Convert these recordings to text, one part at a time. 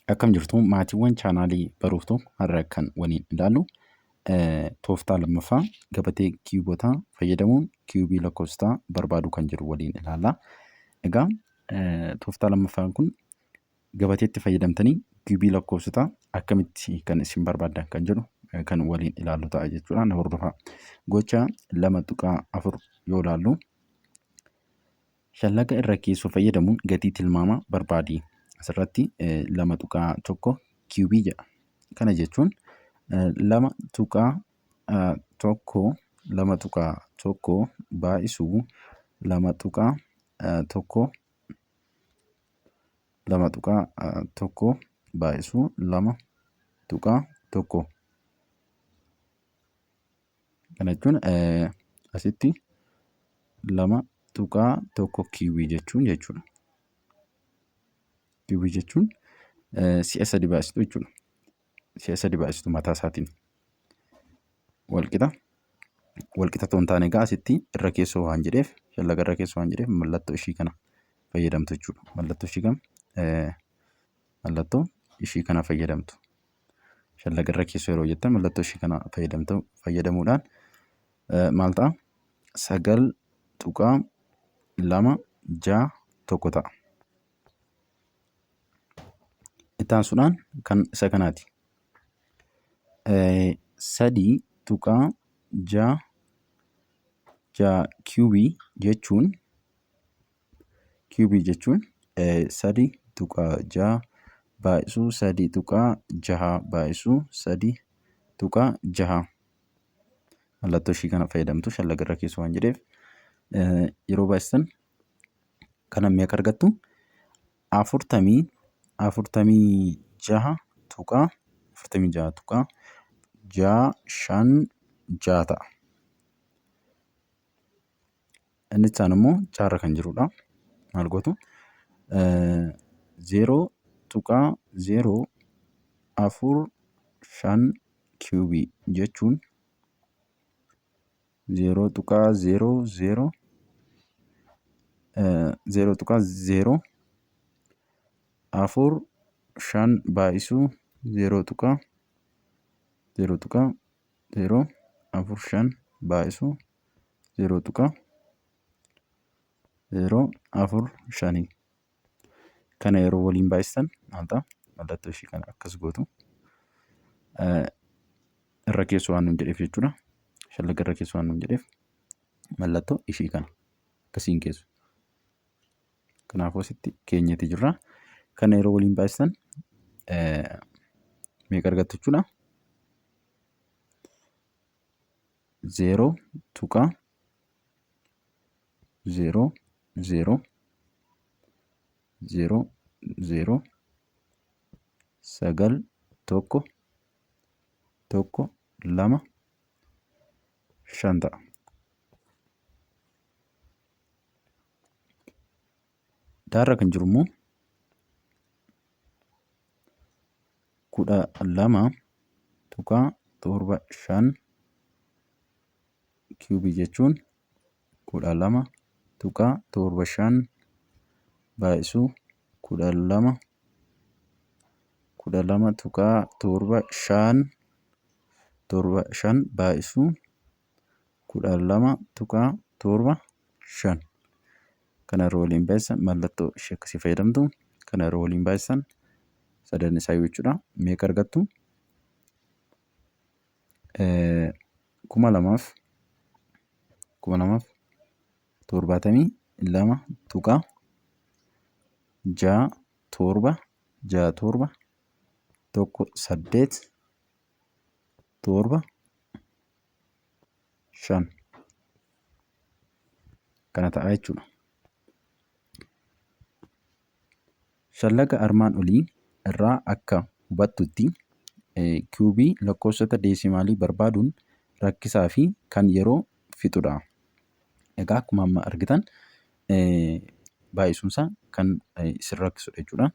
Akkam jirtu maatiiwwan chaanaalii baruuftuu har'a kan waliin ilaallu tooftaa lammaffaa gabatee kiibotaa fayyadamuun kiibii lakkoofsisaa barbaaduu kan jiru waliin ilaalla. Egaa tooftaa lammaffaan kun gabateetti fayyadamtanii kiibii lakkoofsisaa akkamitti kan isin barbaadan kan jedhu kan waliin ilaallu ta'a jechuudha. Na hordofaa. Gocha 2.4 yoo ilaallu shallaga irra keessoo fayyadamuun gatii tilmaamaa barbaadi. Asirratti 2.1 kiibii jedha. Kana jechuun 2.1 baay'isuu 2.1 baay'isuu 2.1. Kana jechuun asitti 2.1 kiibii jechuudha. Kiibii jechuun si'a 3 baay'istuu jechuudha. Si'a 3 baay'istuu mataa isaatiin walqixa ta'uu hin taane egaa asitti irra keessoo waan jedheef shallaga irra keessoo waan jedheef mallattoo ishii kana fayyadamtu jechuudha. Mallattoo ishii kana fayyadamtu. Shallaga irra keessoo yeroo jettan mallattoo ishii kana fayyadamuudhaan maal ta'a? 9.261 ta'a. Itti aansuudhaan kan isa kanaati. 3.6 kiibii jechuun 3.6 baay'isuu 3.6 baay'isuu 3.6 mallattoo ishii kana fayyadamtu shallaga irra keessoo waan jedheef yeroo baay'isan kana meeqa argattu? 46.65 ta'a. Inni itti aanu immoo jaarra kan jirudha. Maal gootu? 0.045 kiibii jechuun 0.045 baay'isuu 0.045 baay'isuu 0.045 kana yeroo waliin baay'isan maal ta'a? Mallattoo ishii kana akkas gootu. Irra keessoo waan nuun jedheef jechuudha. Shallaga irra keessoo waan nuun jedheef mallattoo ishii kana akkasiin keessu. Kanaafuu asitti keenyatti jirra. Kana yeroo waliin baay'isan meeqa argattu jechuudha? 0.0009125 ta'a. Daarra kan jiru immoo 12.75 kiibii jechuun 12.75 baay'isuu 12.75 baay'isuu 12.75 kana yeroo waliin baay'isan mallattoo ishee akkasii fayyadamtu. Kana yeroo waliin baay'isan sadan isaa jechuudha. Meeqa argattu? 2,267.1875 kana ta'a jechuudha. Shallaga armaan olii irraa akka hubattutti kiibii lakkoofsota deesimaalii barbaaduun rakkisaa fi kan yeroo fixudha. Egaa akkuma amma argitan baay'isuunsaa kan isin rakkisudha jechuudha.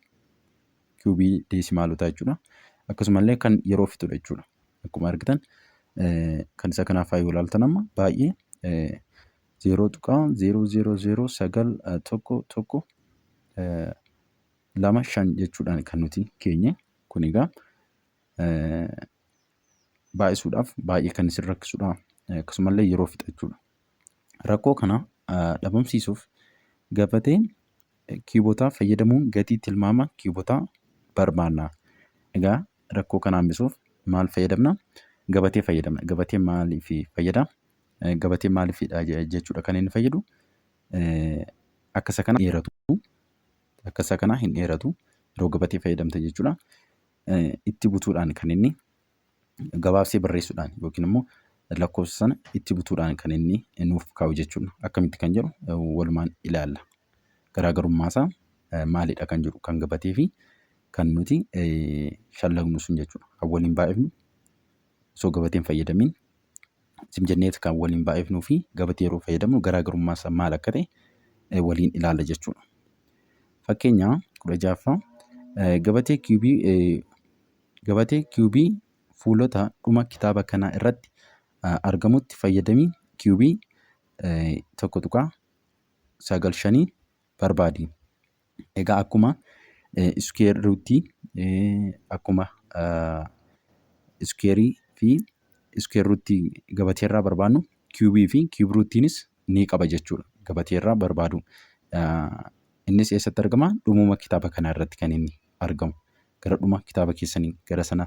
Kiibii deesimaalotaa jechuudha. Akkasumallee kan yeroo fixudha jechuudha. Akkuma argitan kan isa kanaaf yoo ilaaltan amma baay'ee 0.00091 2 5 jechuudhaan kan nuti keenye. Kun egaa baay'isuudhaaf baay'ee kan isin rakkisudha. Akkasumallee yeroo fixachuudha. Rakkoo kana dhabamsiisuuf gabatee kiibotaa fayyadamuun gatii tilmaama kiibotaa barbaanna. Egaa rakkoo kana hambisuuf maal fayyadamna? Gabatee fayyadamna. Gabateen maaliif fayyada? Gabateen maaliifidha jechuudha kan inni fayyadu? Akka isa kana dheeratu. Akka isa kana hin dheeratu. Yeroo gabatee fayyadamte jechuudha. Itti butuudhaan kan inni gabaabsee barreessuudhaan yookiin immoo lakkoofsa sana itti butuudhaan kan inni nuuf kaa'u jechuudha. Akkamitti kan jedhu walumaan ilaalla. Garaagarummaa isaa maalidha kan jedhu kan gabatee fi kan nuti shallagnu sun jechuudha. Kan waliin baay'ifnu osoo gabateen fayyadamiin simjenneet kan waliin baay'ifnuu fi gabatee yeroo fayyadamnu garaagarummaa isaa maal akka ta'e waliin ilaalla jechuudha. Fakkeenyaa 16ffaa gabatee kiubii fuulota dhuma kitaaba kanaa irratti argamutti fayyadamii kiubii 1.95 barbaadi. Egaa akkuma iskeer ruutii akkuma iskeerii fi iskeer ruutii gabatee irraa barbaadnu kiubii fi kiub ruutiinis ni qaba jechuudha. Gabatee irraa barbaadu. Innis eessatti argama? Dhumuma kitaaba kanaa irratti kan inni argamu. Gara dhuma kitaaba keessanii gara sana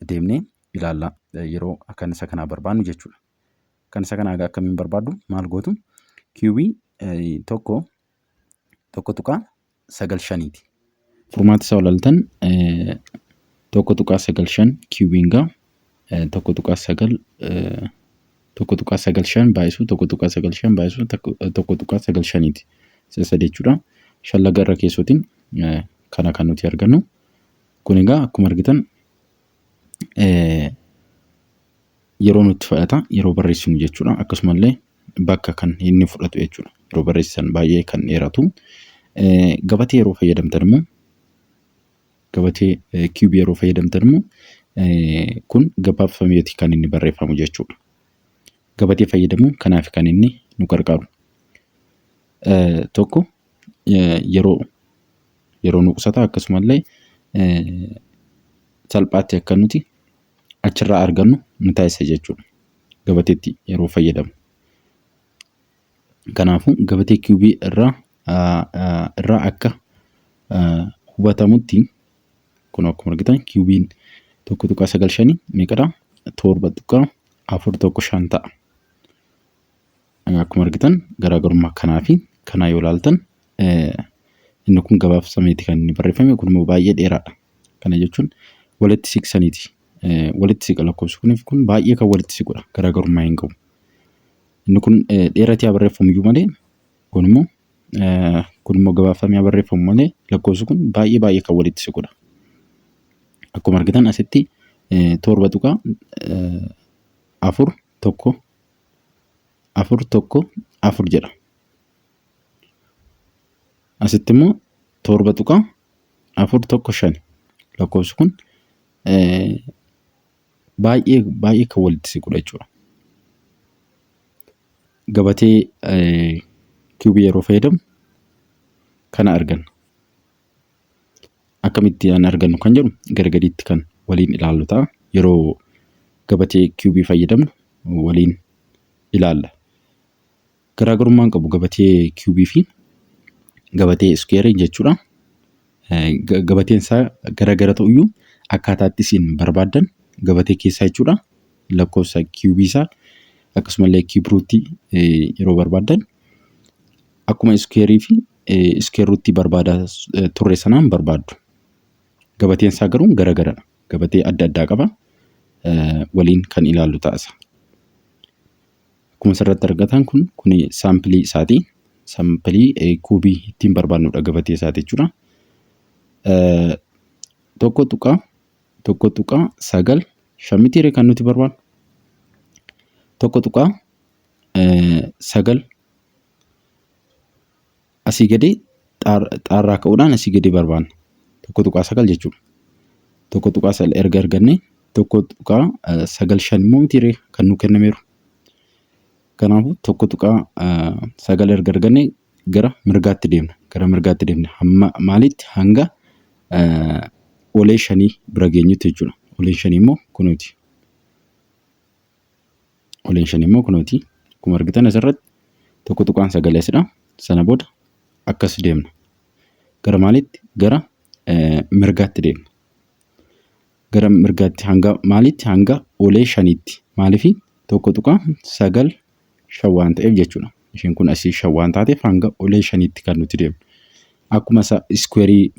deemnee ilaalla yeroo kan isa kanaa barbaadnu jechuudha. Kan isa kanaa akkamiin barbaaddu? Maal gootu? Kiubii 1.95 ti. Furmaata isaa ilaaltan 1.95 kiubiin gaa 1.95 baay'isuu 1.95 baay'isuu 1.95 ti. Isa jechuudha. Shallaga irra keessootiin kana kan nuti argannu. Kun egaa akkuma argitan yeroo nutti fudhata yeroo barreessinu jechuudha. Akkasumallee bakka kan inni fudhatu jechuudha. Yeroo barreessan baay'ee kan dheeratu. Gabatee yeroo fayyadamtan immoo gabatee kiubii yeroo fayyadamtan immoo kun gabaabfameeti kan inni barreeffamu jechuudha. Gabatee fayyadamuun kanaaf kan inni nu gargaaru. Tokko yeroo nu qusata akkasumallee salphaatti akka nuti achirraa argannu nu taasisa jechuudha. Gabateetti yeroo fayyadamu. Kanaafuu gabatee kiubii irraa akka hubatamutti kun akkuma argitan kiubiin 1.95 meeqadha? 7.415 ta'a. Akkuma argitan garaagarummaa kanaa fi kanaa yoo ilaaltan inni kun gabaabsameeti kan inni barreeffame kun immoo baay'ee dheeraadha. Kana jechuun walitti siqsaniiti. Walitti siqa lakkoofsi kuniif kun baay'ee kan walitti siqudha. Garaagarummaa hin qabu. Inni kun dheeratee barreeffamu iyyuu malee kun immoo gabaabfamee barreeffamu malee lakkoofsi kun baay'ee kan walitti siqudha. Akkuma argitan asitti 7.4 jedha. Asitti immoo 7.415 lakkoofsi kun baay'ee kan walitti siqudha jechuudha. Gabatee kiubii yeroo fayyadamu kana arganna. Akkamitti argannu kan jedhu gargariitti kan waliin ilaallu ta'a. Yeroo gabatee kiubii fayyadamnu waliin ilaalla. Garaagarummaan qabu gabatee kiubii fi gabatee iskeerii jechuudha. Gabateen isaa garagara ta'uyyuu akkaataatti isin barbaaddan gabatee keessaa jechuudha. Lakkoofsa kiubii isaa akkasumallee kiub ruutii yeroo barbaaddan akkuma iskeerii fi iskeer ruutii barbaadaa turre sanaan barbaaddu. Gabateen isaa garuu garagaradha. Gabatee adda addaa qaba. Waliin kan ilaallu taasisa. Akkuma asirratti argatan kun saampilii isaati. Saampilii kuubii ittiin barbaadnudha gabatee isaati jechuudha. 1.9 mitiiree kan nuti barbaadnu. 1.9 asii gadi xaarraa ka'uudhaan asii gadi barbaadna. 1.9 jechuudha. 1.9 erga arganne 1.95 immoo mitiiree kan nu kennameeru. Kanaafuu 1.9 erga arganne gara mirgaatti deemna. gara mirgaatti deemna. Hamma maalitti hanga olee 5 bira geenyutti jechuudha. Oleen 5 immoo kunuuti. Oleen 5 immoo kunuuti. Akkuma argitan asirratti tokko tuqaan 9 sana booda akkas deemna. Gara maalitti? Gara mirgaatti deemna. Gara mirgaatti hanga maalitti? Hanga olee 5tti. Maaliif tokko tuqaan 9 5 waan ta'eef jechuudha. Isheen kun asii 5 waan taateef hanga olee 5tti kan nuti deemnu. Akkuma iskweerii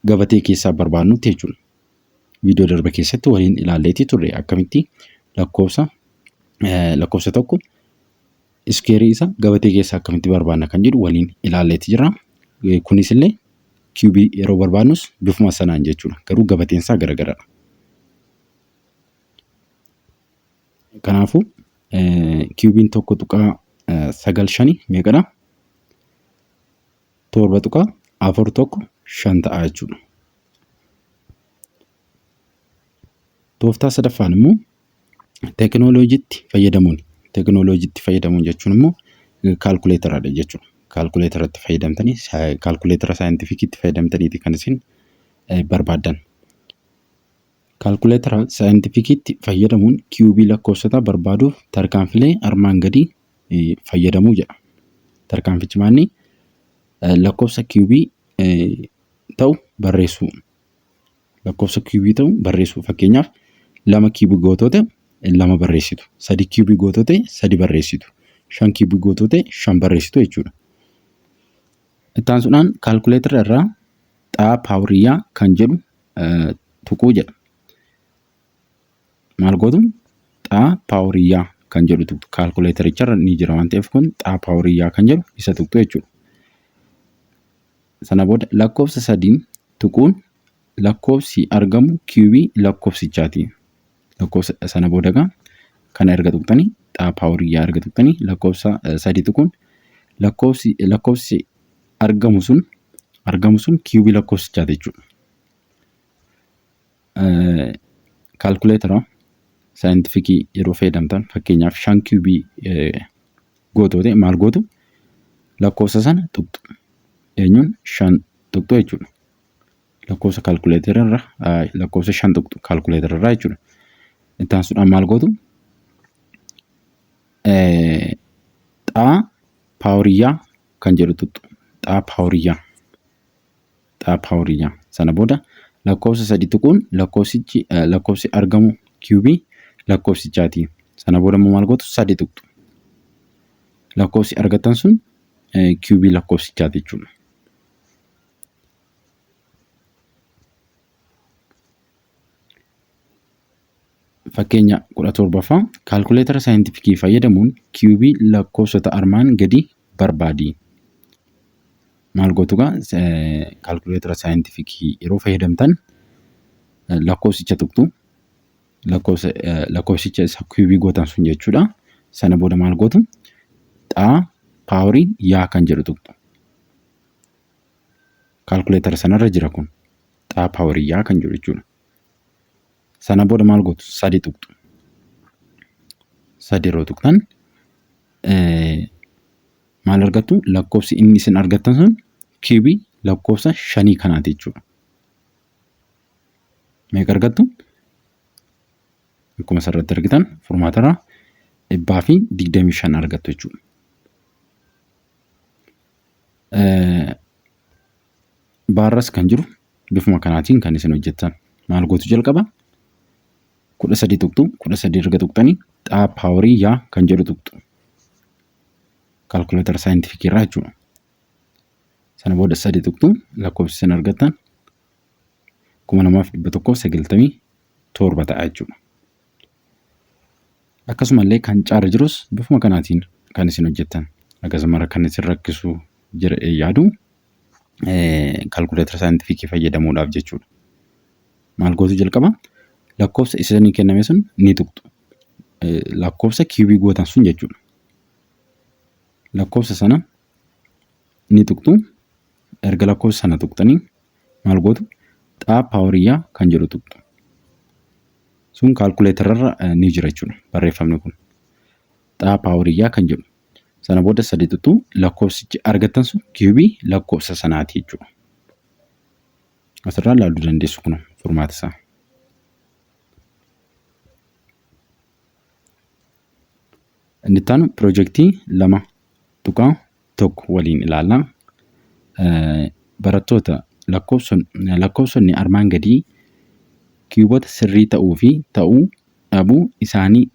gabatee keessaa barbaadnutti jechuudha. Viidiyoo darbe keessatti waliin ilaalleetii turre akkamitti lakkoofsa tokko iskweerii isa gabatee keessaa akkamitti barbaadna kan jedhu waliin ilaalleetii jira. Kunis illee kiubii yeroo barbaadnus bifuma sanaan jechuudha. Garuu gabateen isaa garagaradha. Kanaafuu kiubiin tokko tuqaa 9 meeqadha? 7 tuqaa 4 tokko 5 ta'a jechuudha. Tooftaa sadaffaan immoo teekinooloojiitti fayyadamuun. Teekinooloojiitti fayyadamuun jechuun immoo kaalkuleetaraadha jechuudha. Kaalkuleetaratti fayyadamtanii kaalkuleetara saayintifikiitti fayyadamtaniiti kan isin barbaaddan. Kaalkuleetara saayintifikiitti fayyadamuun kiubii lakkoofsotaa barbaaduuf tarkaanfilee armaan gadii fayyadamuu jedha. Tarkaanfichi maanni? Lakkoofsa kiubii ta'u barreessuu. Lakkoofsa kiubii ta'u barreessuu. Fakkeenyaaf 2 kiubii gootoota 2 barreessitu. 3 kiubii gootoota 3 barreessitu. 5 kiubii gootoota 5 barreessitu jechuudha. Itti aansuudhaan kaalkuleetara irraa xaa paawuriyaa kan jedhu tuquu jedha. Maal gootu? Xaa paawuriyaa kan jedhu tuqxu. Kaalkuleetaricharra ni jira waan ta'eef kun xaa paawuriyaa kan jedhu isa tuqxu jechuudha. Sana booda lakkoofsa 3 tuquun lakkoofsi argamu kiubii lakkoofsichaati. Lakkoofsa sana booda kana erga tuqxanii xaa paawuriyaa erga tuqxanii lakkoofsa 3 tuquun lakkoofsi argamu sun kiubii lakkoofsichaati jechuudha. Kaalkuleetara saayintifikii yeroo fayyadamtan fakkeenyaaf 5 kiubii gootoote maal gootu? Lakkoofsa sana tuqxu. Eenyuun 5 tuqxu jechuudha. Lakkoofsa kaalkuleetararra lakkoofsa 5 tuqxu kaalkuleetararraa jechuudha. Itti aansuudhaan maal gootu? Xaa paawuriyaa kan jedhu tuqxu. Xaa paawuriyaa. Sana booda lakkoofsa 3 tuquun lakkoofsi argamu kiubii lakkoofsichaati. Sana booda immoo maal gootu? 3 tuqxu. Lakkoofsi argattan sun kiubii lakkoofsichaati jechuudha. Fakkeenya 17ffaa kaalkuleetara saayintifikii fayyadamuun kiubii lakkoofsota armaan gadii barbaadi. Maal gootu kaalkuleetara saayintifikii yeroo fayyadamtan lakkoofsicha tuqxu. Lakkoofsicha isa kiubii gootan sun jechuudha. Sana booda maal gootu? Xaa paawurii yaa kan jedhu tuqxu. Kaalkuleetara sanarra jira kun. Xaa paawurii yaa kan jedhu jechuudha. Sana booda maal gootu? 3 tuqxu. 3 yeroo tuqxan maal argattu? Lakkoofsi inni isin argattan sun kiubii lakkoofsa 5 kanaati jechuudha. Meeqa argattu? Akkuma asirratti argitan furmaatarraa 125 argattu jechuudha. Baarras kan jiru bifuma kanaatiin kan isin hojjettan. Maal gootu jalqaba? 13 tuqxu. 13 erga tuqxanii xaa paawurii yaa kan jedhu tuqxu. Kaalkuleetara saayintifikii irraa jechuudha. Sana booda 3 tuqxu lakkoofsi isin argattan 2197 ta'a jechuudha. Akkasumallee kan caala jirus bifuma kanaatiin kan isin hojjettan. Akkasuma kan isin rakkisu yaadu kaalkuleetara saayintifikii fayyadamuudhaaf jechuudha. Maal gootu jalqaba? Lakkoofsa isinii kenname sun ni tuqxu. Lakkoofsa kiubii gootan sun jechuudha. Lakkoofsa sana ni tuqxu. Erga lakkoofsa sana tuqxanii maal gootu? Xaa paawuriyaa kan jedhu tuqxu. Sun kaalkuleetararra ni jira jechuudha barreeffamni kun. Xaa paawuriyaa kan jedhu. Sana booda 3 tuttuu lakkoofsichi argattan sun kiubii lakkoofsa sanaati jechuudha. Asirraa ilaaluu dandeessu kun furmaata isaa. Inni itti aanu piroojeektii 2.1 waliin ilaalla. Barattoota lakkoofsonni armaan gadii kiiboota sirrii ta'uu fi ta'uu dhabuu isaanii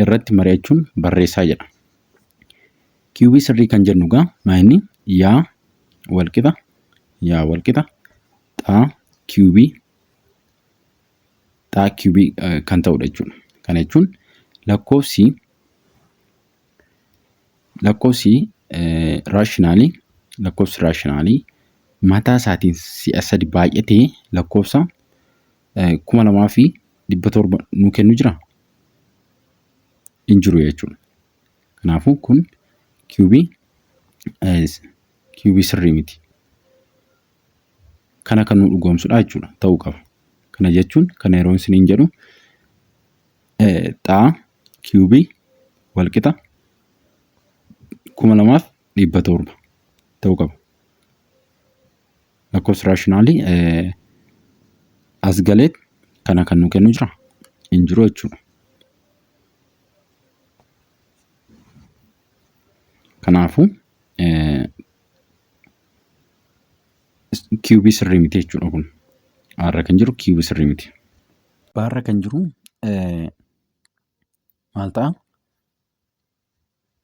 irratti mari'achuun barreessaa jedha. Kiubii sirrii kan jennu egaa maayini yaa walqixa xaa kiubii kan ta'udha jechuudha. Kana jechuun lakkoofsi raashinaalii mataa isaatiin si'a 3 baay'atee lakkoofsa 2700 nu kennu jira hin jiru jechuudha. Kanaafuu kun kiubii sirrii miti. Kana kan nu dhugoomsudha jechuudha ta'uu qaba. Kana jechuun kana yeroo isiniin jedhu xaa kiubii walqixa 2700 ta'uu qaba. Lakkoofsi raashinaalii as galee kana kan nu kennu jira hin jiru jechuudha. Kanaafuu kiubii sirrii miti jechuudha kun. Arra kan jiru kiubii sirrii miti. Baarra kan jiru maal ta'a?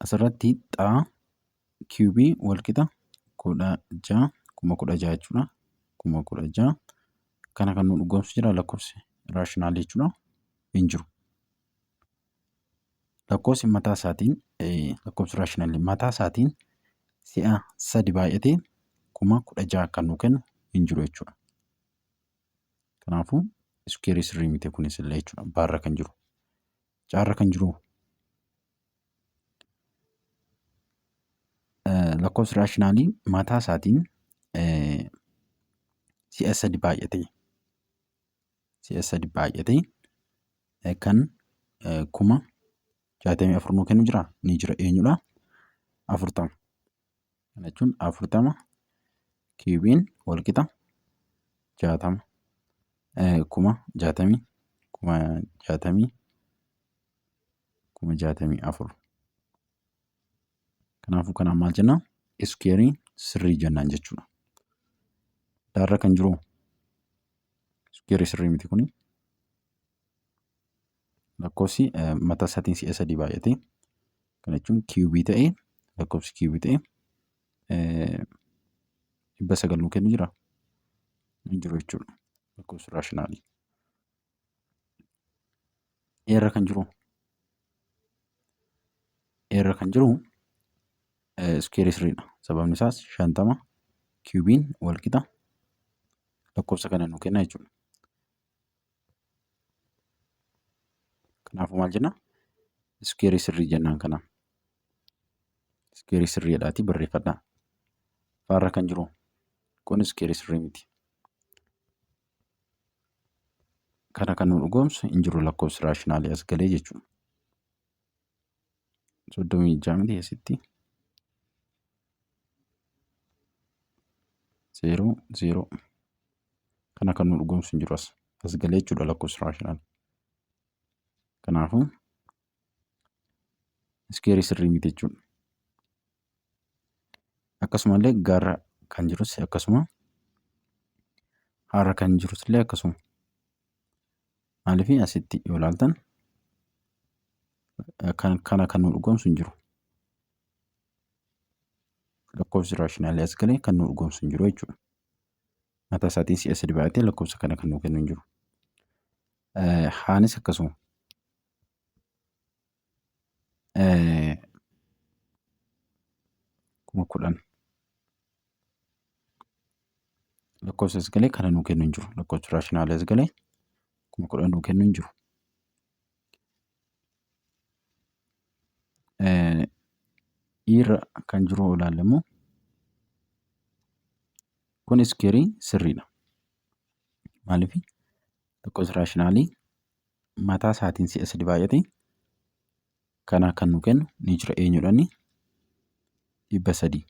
Asirratti xaa kiubii walqixa 16,000 jechuudha. 16,000 kana kan nu dhugoomsu jira lakkoofsi raashinaalii jechuudha hin jiru. Lakkoofsi raashinaalii mataa isaatiin si'a 3 baay'atee 16,000 kan nu kennu hin jiru jechuudha. Kanaafuu iskuweerii sirrii miti kunis illee jechuudha. Baarra kan jiru. Jaarra kan jiru lakkoofsi raashinaalii mataa isaatiin si'a 3 baay'atee kan 64,000 nu kennu jira ni jira eenyudha? 40. Kana jechuun 40 kiubiin walqixa 60 64. Kanaafuu kanaan maal jenna? Iskuweerii sirrii jennaan jechuudha. Daarra kan jiru iskuweerii sirrii miti kuni. Lakkoofsi mataa isaatiin si'a 3 baay'atee kana jechuun kiubii ta'ee lakkoofsi kiubii ta'ee 900 nu kennu jira hin jiru jechuudha. Lakkoofsi raashinaalii. Eerra kan jiru iskuweerii sirriidha. Sababni isaas 50 kiubiin walqixa lakkoofsa kana nu kenna jechuudha. Kanaafuu maal jenna? Iskuweerii sirrii jennaan kana. Iskuweerii sirriidhaati barreeffadhaa. Faarra kan jiru kun iskuweerii sirrii miti. Kana kan nu dhugoomsu hin jiru lakkoofsi raashinaalii as galee jechuudha. 36 miti asitti 0 kana kan nu dhugoomsu hin jiru as galee jechuudha lakkoofsi raashinaalii. Kanaafuu iskuweerii sirrii miti jechuudha. Akkasumallee gaarra kan jirus akkasuma haarra kan jirus illee akkasuma. Maaliif asitti yoo ilaaltan kana kan nu dhugoomsu hin jiru. Lakkoofsi raashinaalii as galee kan nu dhugoomsu hin jiru jechuudha. Mataa isaatiin si'a 3 baay'atee lakkoofsa kana kan nu kennu hin jiru. Haanis akkasuma. Kuma 10 lakkoofsa as galee kana nu kennu hin jiru. Lakkoofsi raashinaalii as galee 10,000 nu kennu hin jiru. Irra kan jiru ilaalle immoo kun iskuweerii sirriidha. Maaliif lakkoofsi raashinaalii mataa isaatiin si'a 3 baay'atee kana kan nu kennu ni jira eenyudhaani 300.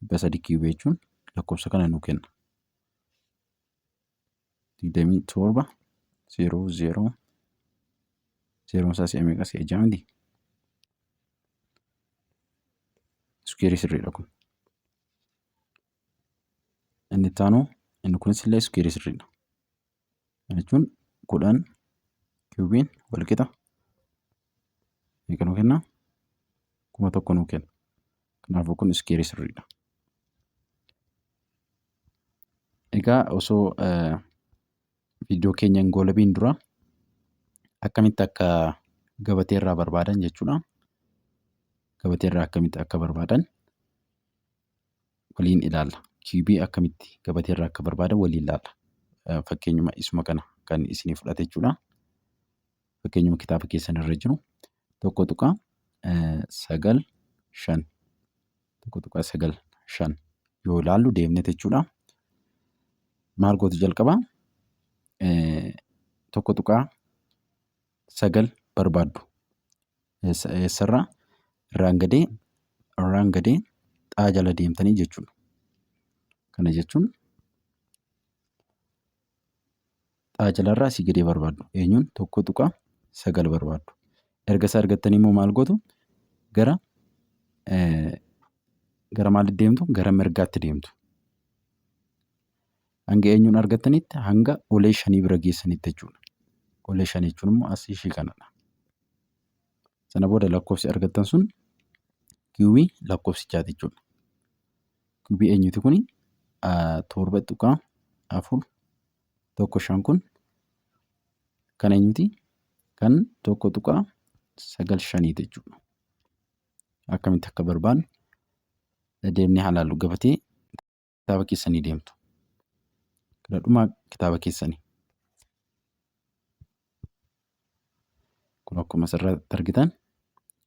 300 kiibii jechuun lakkoofsa kana nuu kenna. 27 00 zeroon isaa si'a meeqa? Si'a 6 miti? Iskuweerii sirriidha kun. Inni itti aanu inni kunis illee iskuweerii sirriidha. Kana jechuun 10 kiibiin wal qixa meeqa nuu kenna? 1000 nuu kenna. Kanaafuu kun iskuweerii sirriidha. Egaa osoo viidiyoo keenya hin goolabiin dura akkamitti akka gabatee irraa barbaadan jechuudha. Gabatee irraa akkamitti akka barbaadan waliin ilaalla. Kiibii akkamitti gabatee irraa akka barbaadan waliin ilaalla. Fakkeenyuma isuma kana kan isinii fudhate jechuudha. Fakkeenyuma kitaaba keessan irra jiru 1.95 1.95 yoo ilaallu deemne jechuudha. Maal gootu jalqabaa? 1.9 barbaaddu. Eessarraa? Irraan gadee xaa jala deemtanii jechuudha. Kana jechuun xaa jalarraa asii gadee barbaaddu. Eenyuun? 1.9 barbaaddu. Erga isaa argattanii immoo maal gootu? Gara maalitti deemtu? Gara mirgaatti deemtu. Hanga eenyuun argattanitti? Hanga olee 5 bira geessanitti jechuudha. Olee 5 jechuun immoo asii ishii kanadha. Sana booda lakkoofsi argattan sun kiibii lakkoofsichaati jechuudha. Kiibii eenyuti kuni? 7.415 kun kan eenyuti? Kan 1.95 jechuudha. Akkamitti akka barbaannu deemnee haa ilaallu. Gabatee kitaaba keessanii deemtu. Dhuma kitaaba keessanii. Kun akkuma asirratti argitan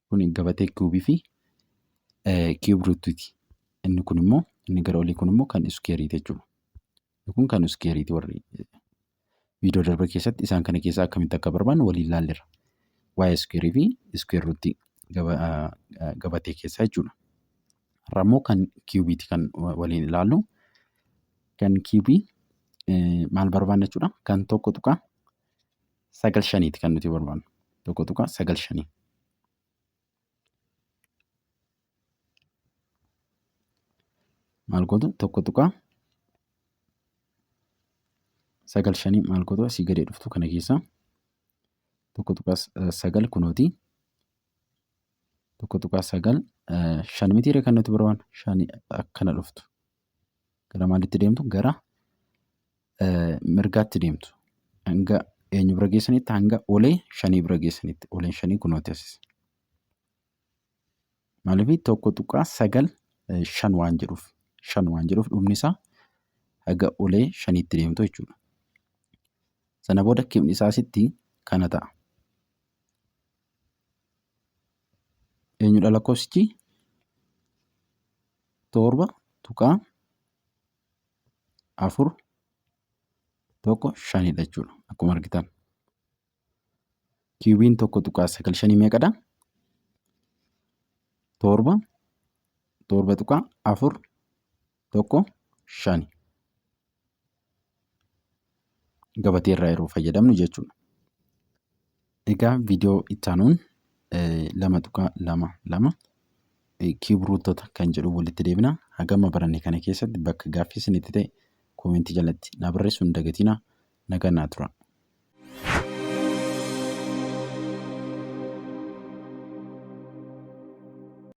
kun gabatee kiibii fi kiibruutuuti. Inni kun immoo inni gara olii kun immoo kan iskuweeriiti jechuudha. Kun kan iskuweeriiti warri viidiyoo darbe keessatti isaan kana keessaa akkamitti akka barbaannu waliin ilaalleerra. Waa'ee iskuweerii fi iskuweeruutti gabatee keessaa jechuudha. Har'a immoo kan kiibiiti kan waliin ilaallu. Kan kiibii maal barbaanna jechuudha? Kan 1.95 kan nuti barbaannu. 1.95. Maal gootu? 1.95 maal gootu? Asii gadee dhuftu kana keessaa 1.9 kunooti. 1.9 5 mitiiree kan nuti barbaannu. 5 akkana dhuftu. Gara maalitti deemtu? Gara mirgaatti deemtu. Hanga eenyu bira geessanitti? Hanga olee 5 bira geessanitti. Oleen 5 kunooti asis. Maaliif 1.95 waan jedhuuf. 5 waan jedhuuf dhumni isaa haga olee 5tti deemtu jechuudha. Sana booda kiibni isaa asitti kana ta'a. Eenyudha lakkoofsichi? 7.415 jechuudha. Akkuma argitan. Kiibiin 1.95 meeqadha? 7.415 gabatee irraa yeroo fayyadamnu jechuudha. Egaa viidiyoo itti aanuun 2.22 kiibruutota kan jedhu walitti deebina. Hagama baranne kana keessatti bakka gaaffii isinitti ta'e koomentii jalatti na barreessuu hin dagatinaa. Nagaan naa tura.